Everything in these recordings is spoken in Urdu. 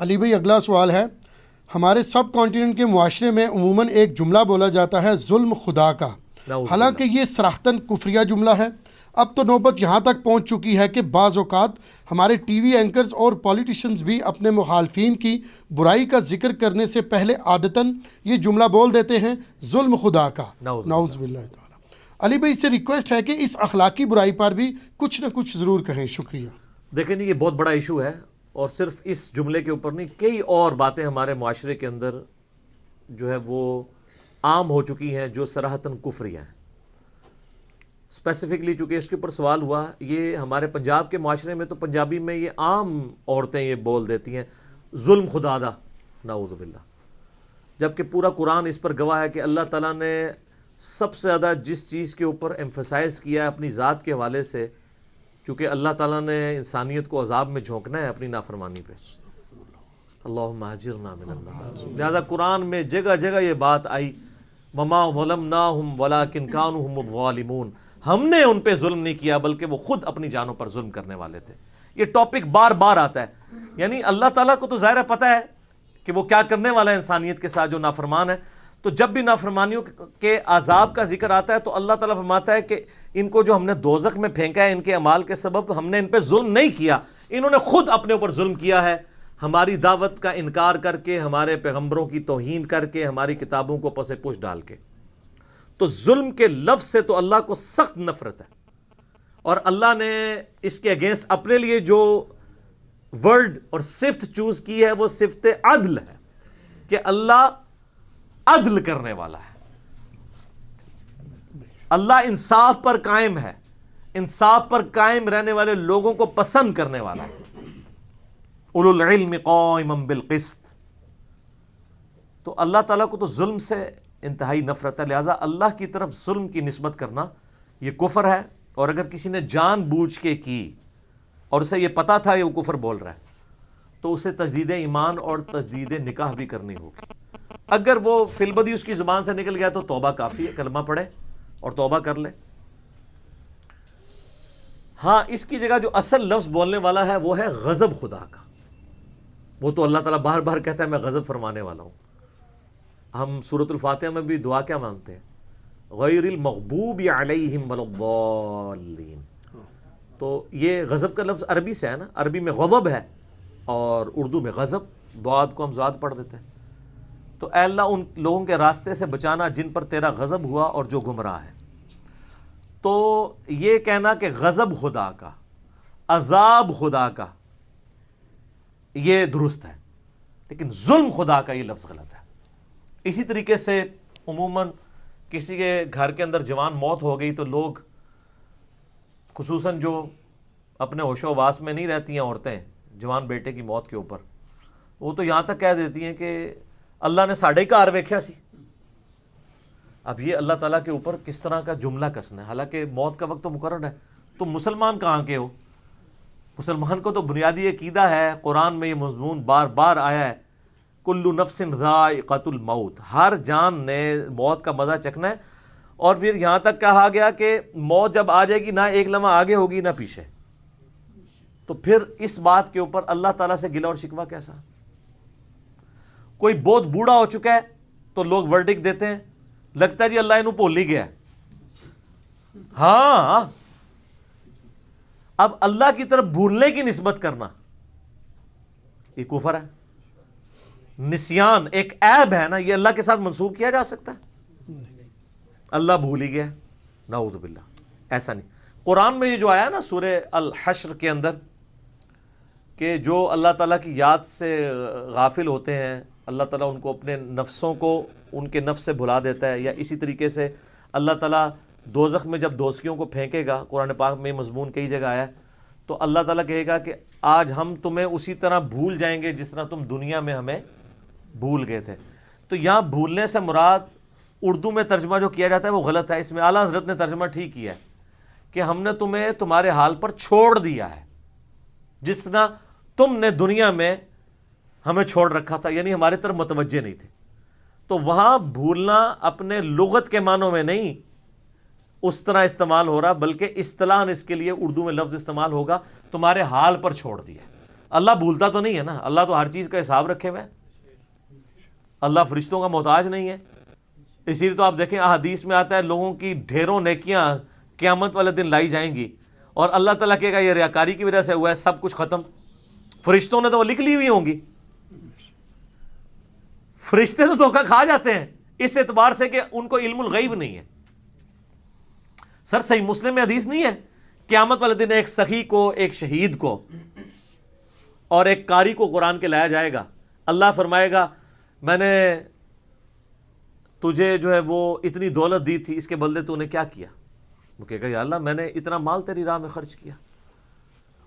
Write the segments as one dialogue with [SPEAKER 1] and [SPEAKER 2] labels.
[SPEAKER 1] علی بھائی اگلا سوال ہے، ہمارے سب کانٹیننٹ کے معاشرے میں عموماً ایک جملہ بولا جاتا ہے ظلم خدا کا، حالانکہ یہ صراحتاً کفریہ جملہ ہے۔ اب تو نوبت یہاں تک پہنچ چکی ہے کہ بعض اوقات ہمارے ٹی وی اینکرز اور پولیٹیشنز بھی اپنے مخالفین کی برائی کا ذکر کرنے سے پہلے عادتاً یہ جملہ بول دیتے ہیں ظلم خدا کا، نعوذ باللہ تعالی۔ علی بھائی سے ریکویسٹ ہے کہ اس اخلاقی برائی پر بھی کچھ نہ کچھ ضرور کہیں، شکریہ۔
[SPEAKER 2] دیکھیں یہ بہت بڑا ایشو ہے، اور صرف اس جملے کے اوپر نہیں، کئی اور باتیں ہمارے معاشرے کے اندر جو ہے وہ عام ہو چکی ہیں جو صراحتاً کفریہ ہیں۔ اسپیسیفکلی چونکہ اس کے اوپر سوال ہوا، یہ ہمارے پنجاب کے معاشرے میں تو پنجابی میں یہ عام عورتیں یہ بول دیتی ہیں ظلم خدا دا، نعوذ باللہ، جبکہ پورا قرآن اس پر گواہ ہے کہ اللہ تعالیٰ نے سب سے زیادہ جس چیز کے اوپر ایمفسائز کیا ہے اپنی ذات کے حوالے سے، چونکہ اللہ تعالیٰ نے انسانیت کو عذاب میں جھونکنا ہے اپنی نافرمانی پہ، اللہم اجرنا من النار، لہذا قرآن میں جگہ جگہ یہ بات آئی وما ظلمناہم ولکن کانوا ھم الظالمون، ہم نے ان پہ ظلم نہیں کیا بلکہ وہ خود اپنی جانوں پر ظلم کرنے والے تھے۔ یہ ٹاپک بار بار آتا ہے، یعنی اللہ تعالیٰ کو تو ظاہر ہے پتہ ہے کہ وہ کیا کرنے والا ہے انسانیت کے ساتھ جو نافرمان ہے، تو جب بھی نافرمانیوں کے عذاب کا ذکر آتا ہے تو اللہ تعالیٰ فرماتا ہے کہ ان کو جو ہم نے دوزخ میں پھینکا ہے ان کے اعمال کے سبب، ہم نے ان پہ ظلم نہیں کیا، انہوں نے خود اپنے اوپر ظلم کیا ہے، ہماری دعوت کا انکار کر کے، ہمارے پیغمبروں کی توہین کر کے، ہماری کتابوں کو پس پش ڈال کے۔ تو ظلم کے لفظ سے تو اللہ کو سخت نفرت ہے، اور اللہ نے اس کے اگینسٹ اپنے لیے جو ورڈ اور صفت چوز کی ہے وہ صفت عدل ہے، کہ اللہ عدل کرنے والا ہے، اللہ انصاف پر قائم ہے، انصاف پر قائم رہنے والے لوگوں کو پسند کرنے والا ہے، اولو العلم قائما بالقسط۔ تو اللہ تعالیٰ کو تو ظلم سے انتہائی نفرت ہے، لہٰذا اللہ کی طرف ظلم کی نسبت کرنا یہ کفر ہے، اور اگر کسی نے جان بوجھ کے کی اور اسے یہ پتا تھا یہ وہ کفر بول رہا ہے تو اسے تجدید ایمان اور تجدید نکاح بھی کرنی ہوگی۔ اگر وہ فی البدی اس کی زبان سے نکل گیا تو توبہ کافی ہے، کلمہ پڑھے اور توبہ کر لے۔ ہاں، اس کی جگہ جو اصل لفظ بولنے والا ہے وہ ہے غضب خدا کا، وہ تو اللہ تعالیٰ بار بار کہتا ہے میں غضب فرمانے والا ہوں۔ ہم سورۃ الفاتحہ میں بھی دعا کیا مانگتے ہیں؟ غیر المغضوب علیہم ولا الضالین۔ تو یہ غضب کا لفظ عربی سے ہے نا، عربی میں غضب ہے اور اردو میں غضب، ضاد کو ہم ضاد پڑھ دیتے ہیں۔ تو اے اللہ ان لوگوں کے راستے سے بچانا جن پر تیرا غضب ہوا اور جو گمراہ ہے۔ تو یہ کہنا کہ غضب خدا کا، عذاب خدا کا، یہ درست ہے، لیکن ظلم خدا کا یہ لفظ غلط ہے۔ اسی طریقے سے عموماً کسی کے گھر کے اندر جوان موت ہو گئی تو لوگ، خصوصاً جو اپنے ہوش و حواس میں نہیں رہتی ہیں عورتیں جوان بیٹے کی موت کے اوپر، وہ تو یہاں تک کہہ دیتی ہیں کہ اللہ نے ساڑھے کار ویکھیا سی۔ اب یہ اللہ تعالیٰ کے اوپر کس طرح کا جملہ کسنا ہے، حالانکہ موت کا وقت تو مقرر ہے۔ تم مسلمان کہاں کے ہو؟ مسلمان کو تو بنیادی عقیدہ ہے، قرآن میں یہ مضمون بار بار آیا ہے، کل نفس ذائقۃ الموت، ہر جان نے موت کا مزہ چکھنا ہے، اور پھر یہاں تک کہا گیا کہ موت جب آ جائے گی نہ ایک لمحہ آگے ہوگی نہ پیچھے۔ تو پھر اس بات کے اوپر اللہ تعالیٰ سے گلہ اور شکوہ کیسا؟ کوئی بہت بوڑھا ہو چکا ہے تو لوگ ورڈکٹ دیتے ہیں، لگتا ہے جی اللہ انہوں بھول ہی گیا ہے۔ ہاں، اب اللہ کی طرف بھولنے کی نسبت کرنا یہ کفر ہے۔ نسیان ایک عیب ہے نا، یہ اللہ کے ساتھ منسوب کیا جا سکتا ہے؟ اللہ بھول ہی گیا، نعوذ باللہ، ایسا نہیں۔ قرآن میں یہ جو آیا نا سورہ الحشر کے اندر کہ جو اللہ تعالیٰ کی یاد سے غافل ہوتے ہیں، اللہ تعالیٰ ان کو اپنے نفسوں کو ان کے نفس سے بھلا دیتا ہے، یا اسی طریقے سے اللہ تعالیٰ دوزخ میں جب دوزخیوں کو پھینکے گا، قرآن پاک میں مضمون کئی جگہ آیا ہے، تو اللہ تعالیٰ کہے گا کہ آج ہم تمہیں اسی طرح بھول جائیں گے جس طرح تم دنیا میں ہمیں بھول گئے تھے۔ تو یہاں بھولنے سے مراد اردو میں ترجمہ جو کیا جاتا ہے وہ غلط ہے، اس میں اعلیٰ حضرت نے ترجمہ ٹھیک کیا ہے کہ ہم نے تمہیں تمہارے حال پر چھوڑ دیا ہے جس طرح تم نے دنیا میں ہمیں چھوڑ رکھا تھا، یعنی ہمارے طرف متوجہ نہیں تھے۔ تو وہاں بھولنا اپنے لغت کے معنوں میں نہیں اس طرح استعمال ہو رہا، بلکہ اصطلاحاً اس کے لیے اردو میں لفظ استعمال ہوگا تمہارے حال پر چھوڑ دیا۔ اللہ بھولتا تو نہیں ہے نا, اللہ تو ہر چیز کا حساب رکھے ہوئے ہے. اللہ فرشتوں کا محتاج نہیں ہے. اسی لیے تو آپ دیکھیں احادیث میں آتا ہے لوگوں کی ڈھیروں نیکیاں قیامت والے دن لائی جائیں گی, اور اللہ تعالیٰ کہے گا یہ ریاکاری کی وجہ سے ہوا ہے, سب کچھ ختم. فرشتوں نے تو وہ لکھ لی ہوئی ہوں گی. فرشتے تو دھوکہ کھا جاتے ہیں اس اعتبار سے کہ ان کو علم الغیب نہیں ہے. سر صحیح مسلم میں حدیث نہیں ہے قیامت والے دن ایک سخی کو, ایک شہید کو اور ایک قاری کو قرآن کے لایا جائے گا, اللہ فرمائے گا میں نے تجھے جو ہے وہ اتنی دولت دی تھی, اس کے بدلے تو نے کیا کیا؟ وہ کہے گا یا اللہ میں نے اتنا مال تیری راہ میں خرچ کیا,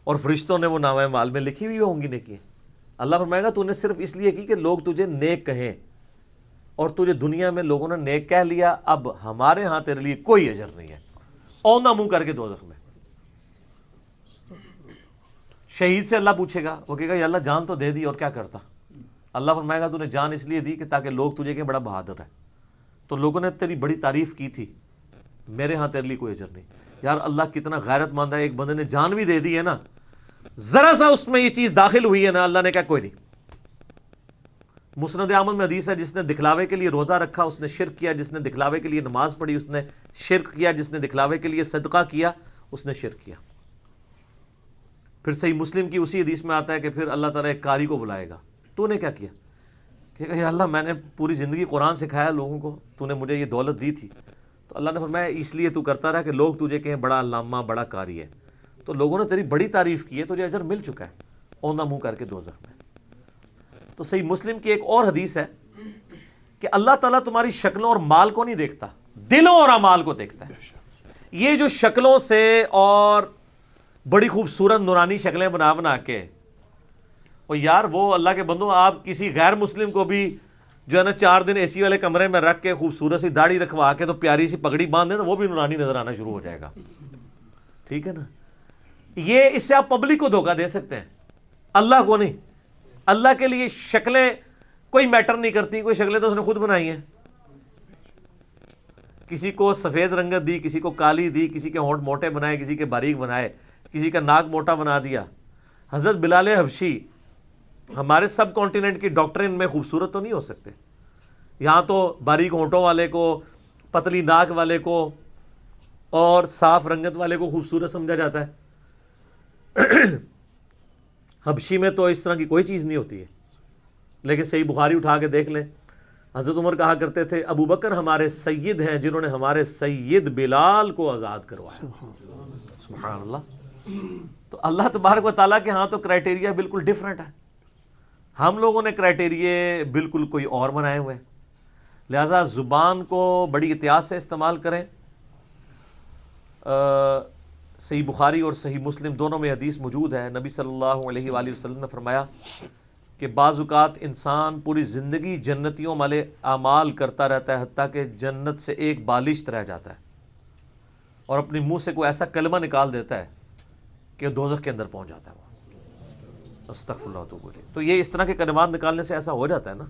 [SPEAKER 2] اور فرشتوں نے وہ نامہ مال میں لکھی ہوئی ہوں گی نیکی. اللہ فرمائے گا تو نے صرف اس لیے کی کہ لوگ تجھے نیک کہیں, اور تجھے دنیا میں لوگوں نے نیک کہہ لیا, اب ہمارے ہاں تیرے لیے کوئی اجر نہیں ہے, اونا منہ کر کے دوزخ میں. شہید سے اللہ پوچھے گا, وہ کہے گا یا اللہ جان تو دے دی اور کیا کرتا؟ اللہ فرمائے گا تو نے جان اس لیے دی کہ تاکہ لوگ تجھے کہیں بڑا بہادر ہے, تو لوگوں نے تیری بڑی تعریف کی تھی, میرے ہاں تیرے لیے کوئی اجر نہیں. یار اللہ کتنا غیرت مند ہے, ایک بندے نے جان بھی دے دی ہے نا, ذرا سا اس میں یہ چیز داخل ہوئی ہے نا, اللہ نے کہا کوئی نہیں. مسند احمد میں حدیث ہے جس نے دکھلاوے کے لیے روزہ رکھا اس نے شرک کیا, جس نے دکھلاوے کے لیے نماز پڑھی اس نے شرک کیا, جس نے دکھلاوے کے لیے صدقہ کیا اس نے شرک کیا. پھر صحیح مسلم کی اسی حدیث میں آتا ہے کہ پھر اللہ تعالیٰ ایک قاری کو بلائے گا, تو نے کیا کیا؟ کہ یا اللہ میں نے پوری زندگی قرآن سکھایا لوگوں کو, تو نے مجھے یہ دولت دی تھی, تو اللہ نے فرمایا اس لیے تو کرتا رہا کہ لوگ تجھے کہیں بڑا علامہ بڑا قاری ہے, تو لوگوں نے تیری بڑی تعریف کی ہے, تجھے اجر مل چکا ہے, اونا منہ کر کے دوزخ میں. تو صحیح مسلم کی ایک اور حدیث ہے کہ اللہ تعالیٰ تمہاری شکلوں اور مال کو نہیں دیکھتا, دلوں اور اعمال کو دیکھتا ہے. یہ جو شکلوں سے اور بڑی خوبصورت نورانی شکلیں بنا بنا کے, اور یار وہ اللہ کے بندوں آپ کسی غیر مسلم کو بھی جو ہے نا 4 دن اے سی والے کمرے میں رکھ کے خوبصورت سی داڑھی رکھوا کے تو پیاری سی پگڑی باندھ دیں تو وہ بھی نورانی نظر آنا شروع ہو جائے گا. ٹھیک ہے نا, یہ اس سے آپ پبلک کو دھوکہ دے سکتے ہیں, اللہ کو نہیں. اللہ کے لیے شکلیں کوئی میٹر نہیں کرتی, کوئی شکلیں تو اس نے خود بنائی ہیں. کسی کو سفید رنگت دی, کسی کو کالی دی, کسی کے ہونٹ موٹے بنائے, کسی کے باریک بنائے, کسی کا ناک موٹا بنا دیا. حضرت بلال حبشی ہمارے سب کانٹیننٹ کی ڈاکٹرن میں خوبصورت تو نہیں ہو سکتے, یہاں تو باریک ہونٹوں والے کو, پتلی ناک والے کو اور صاف رنگت والے کو خوبصورت سمجھا جاتا ہے. حبشی میں تو اس طرح کی کوئی چیز نہیں ہوتی ہے. لیکن صحیح بخاری اٹھا کے دیکھ لیں, حضرت عمر کہا کرتے تھے ابو بکر ہمارے سید ہیں جنہوں نے ہمارے سید بلال کو آزاد کروایا. سبحان اللہ. تو اللہ تبارک و تعالیٰ کے ہاں تو کرائٹیریا بالکل ڈیفرنٹ ہے, ہم لوگوں نے کرائٹیریے بالکل کوئی اور بنائے ہوئے ہیں. لہٰذا زبان کو بڑی احتیاط سے استعمال کریں. صحیح بخاری اور صحیح مسلم دونوں میں حدیث موجود ہے, نبی صلی اللہ علیہ وآلہ وسلم نے فرمایا کہ بعض اوقات انسان پوری زندگی جنتیوں والے اعمال کرتا رہتا ہے حتیٰ کہ جنت سے ایک بالشت رہ جاتا ہے, اور اپنے منہ سے کوئی ایسا کلمہ نکال دیتا ہے کہ دوزخ کے اندر پہنچ جاتا ہے. وہ استغفر اللہ تو بولے, تو یہ اس طرح کے کلمات نکالنے سے ایسا ہو جاتا ہے نا.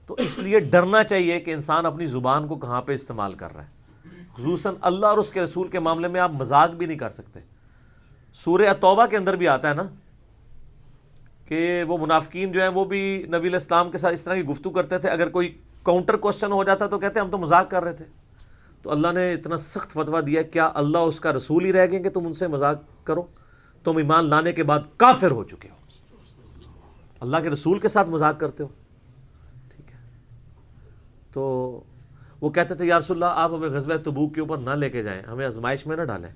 [SPEAKER 2] تو اس لیے ڈرنا چاہیے کہ انسان اپنی زبان کو کہاں پہ استعمال کر رہا ہے. خصوصاً اللہ اور اس کے رسول کے معاملے میں آپ مذاق بھی نہیں کر سکتے. سورہ توبہ کے اندر بھی آتا ہے نا کہ وہ منافقین جو ہیں وہ بھی نبی علیہ السلام کے ساتھ اس طرح کی گفتگو کرتے تھے, اگر کوئی کاؤنٹر کوشچن ہو جاتا تو کہتے ہیں ہم تو مذاق کر رہے تھے. تو اللہ نے اتنا سخت فتویٰ دیا, کیا اللہ اس کا رسول ہی رہ گئے کہ تم ان سے مذاق کرو؟ تم ایمان لانے کے بعد کافر ہو چکے ہو, اللہ کے رسول کے ساتھ مذاق کرتے ہو. ٹھیک ہے, تو وہ کہتے تھے یا رسول اللہ آپ ہمیں غزوہ تبوک کے اوپر نہ لے کے جائیں, ہمیں آزمائش میں نہ ڈالیں,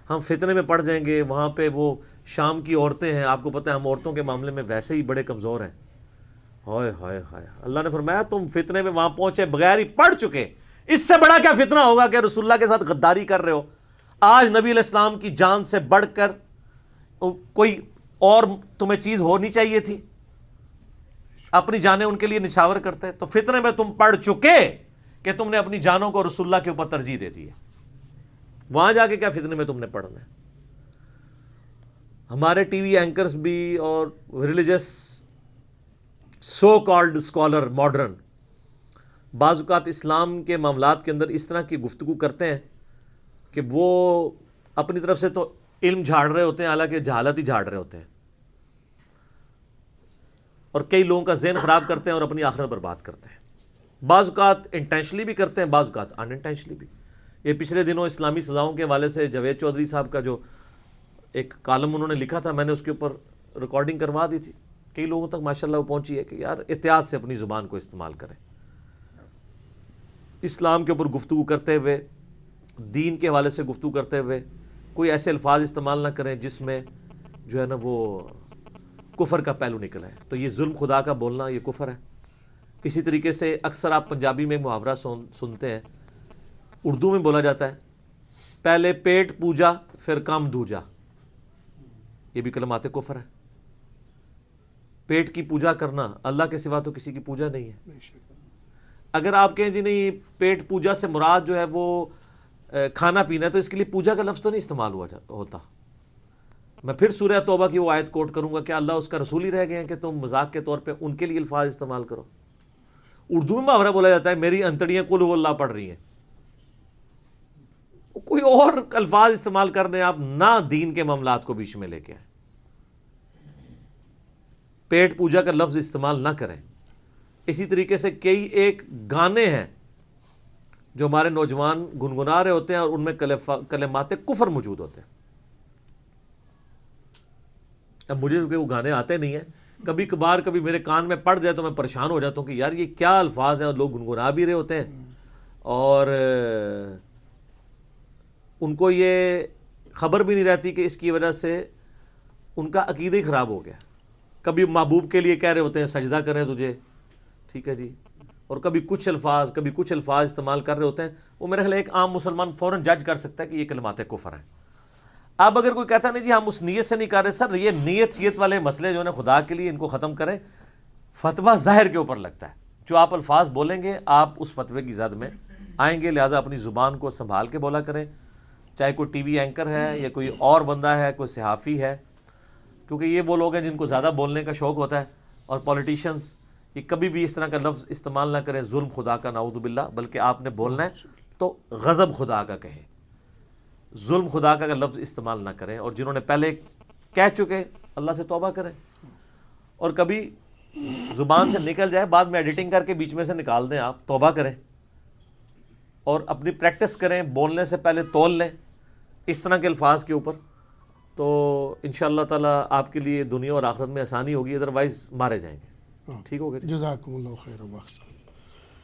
[SPEAKER 2] ہم فتنے میں پڑ جائیں گے. وہاں پہ وہ شام کی عورتیں ہیں, آپ کو پتہ ہے ہم عورتوں کے معاملے میں ویسے ہی بڑے کمزور ہیں. ہائے ہائے ہائے, اللہ نے فرمایا تم فتنے میں وہاں پہنچے بغیر ہی پڑ چکے, اس سے بڑا کیا فتنہ ہوگا کہ رسول اللہ کے ساتھ غداری کر رہے ہو. آج نبی علیہ السلام کی جان سے بڑھ کر کوئی اور تمہیں چیز ہونی چاہیے تھی, اپنی جانیں ان کے لیے نچھاور کرتے. تو فتنے میں تم پڑ چکے کہ تم نے اپنی جانوں کو رسول اللہ کے اوپر ترجیح دے دی ہے, وہاں جا کے کیا فتنے میں تم نے پڑھنا ہے. ہمارے ٹی وی اینکرز بھی اور religious so called scholar modern بعض اوقات اسلام کے معاملات کے اندر اس طرح کی گفتگو کرتے ہیں کہ وہ اپنی طرف سے تو علم جھاڑ رہے ہوتے ہیں حالانکہ جہالت ہی جھاڑ رہے ہوتے ہیں، اور کئی لوگوں کا ذہن خراب کرتے ہیں اور اپنی آخرت برباد کرتے ہیں، بعض اوقات انٹینشنلی بھی کرتے ہیں، بعض اوقات ان انٹینشنلی بھی۔ یہ پچھلے دنوں اسلامی سزاؤں کے حوالے سے جاوید چودھری صاحب کا جو ایک کالم انہوں نے لکھا تھا، میں نے اس کے اوپر ریکارڈنگ کروا دی تھی، کئی لوگوں تک ماشاءاللہ وہ پہنچی ہے کہ یار احتیاط سے اپنی زبان کو استعمال کریں، اسلام کے اوپر گفتگو کرتے ہوئے، دین کے حوالے سے گفتگو کرتے ہوئے کوئی ایسے الفاظ استعمال نہ کریں جس میں جو ہے نا وہ کفر کا پہلو نکل ہے۔ تو یہ ظلم خدا کا بولنا یہ کفر ہے۔ اسی طریقے سے اکثر آپ پنجابی میں محاورہ سنتے ہیں، اردو میں بولا جاتا ہے، پہلے پیٹ پوجا پھر کام دوجا، یہ بھی کلمات کفر ہے۔ پیٹ کی پوجا کرنا، اللہ کے سوا تو کسی کی پوجا نہیں ہے۔ اگر آپ کہیں جی نہیں پیٹ پوجا سے مراد جو ہے وہ کھانا پینا ہے، تو اس کے لیے پوجا کا لفظ تو نہیں استعمال ہوتا۔ میں پھر سورہ توبہ کی وہ آیت کوٹ کروں گا کہ اللہ اس کا رسول ہی رہ گئے ہیں کہ تم مذاق کے طور پہ ان کے لیے الفاظ استعمال کرو۔ اردو میں محاورہ بولا جاتا ہے میری انتڑیاں قل ہو اللہ پڑھ رہی ہیں، کوئی اور الفاظ استعمال کر دیں آپ، نہ دین کے معاملات کو بیچ میں لے کے آئیں، پیٹ پوجا کا لفظ استعمال نہ کریں۔ اسی طریقے سے کئی ایک گانے ہیں جو ہمارے نوجوان گنگنا رہے ہوتے ہیں اور ان میں کلمات کفر موجود ہوتے ہیں۔ اب مجھے کیونکہ وہ گانے آتے نہیں ہیں، کبھی کبھار کبھی میرے کان میں پڑ جائے تو میں پریشان ہو جاتا ہوں کہ یار یہ کیا الفاظ ہیں، اور لوگ گنگنا بھی رہے ہوتے ہیں اور ان کو یہ خبر بھی نہیں رہتی کہ اس کی وجہ سے ان کا عقیدہ ہی خراب ہو گیا۔ کبھی محبوب کے لیے کہہ رہے ہوتے ہیں سجدہ کریں تجھے، ٹھیک ہے جی، اور کبھی کچھ الفاظ استعمال کر رہے ہوتے ہیں، وہ میرے خیال ایک عام مسلمان فوراً جج کر سکتا ہے کہ یہ کلمات کفر ہیں۔ اب اگر کوئی کہتا نہیں جی ہم اس نیت سے نہیں کر رہے، سر یہ نیت والے مسئلے جو ہیں خدا کے لیے ان کو ختم کریں، فتویٰ ظاہر کے اوپر لگتا ہے، جو آپ الفاظ بولیں گے آپ اس فتوے کی زد میں آئیں گے، لہٰذا اپنی زبان کو سنبھال کے بولا کریں، چاہے کوئی ٹی وی اینکر ہے یا کوئی اور بندہ ہے، کوئی صحافی ہے، کیونکہ یہ وہ لوگ ہیں جن کو زیادہ بولنے کا شوق ہوتا ہے، اور پولیٹیشنز، یہ کبھی بھی اس طرح کا لفظ استعمال نہ کریں ظلم خدا کا، نعوذ باللہ، بلکہ آپ نے بولنا ہے تو غضب خدا کا کہیں، ظلم خدا کا لفظ استعمال نہ کریں، اور جنہوں نے پہلے کہہ چکے اللہ سے توبہ کریں، اور کبھی زبان سے نکل جائے بعد میں ایڈیٹنگ کر کے بیچ میں سے نکال دیں، آپ توبہ کریں اور اپنی پریکٹس کریں، بولنے سے پہلے تول لیں اس طرح کے الفاظ کے اوپر، تو انشاءاللہ تعالی آپ کے لیے دنیا اور آخرت میں آسانی ہوگی، ادروائز مارے جائیں گے۔ ٹھیک ہوگا جی،
[SPEAKER 1] جزاکم اللہ خیر و احسن۔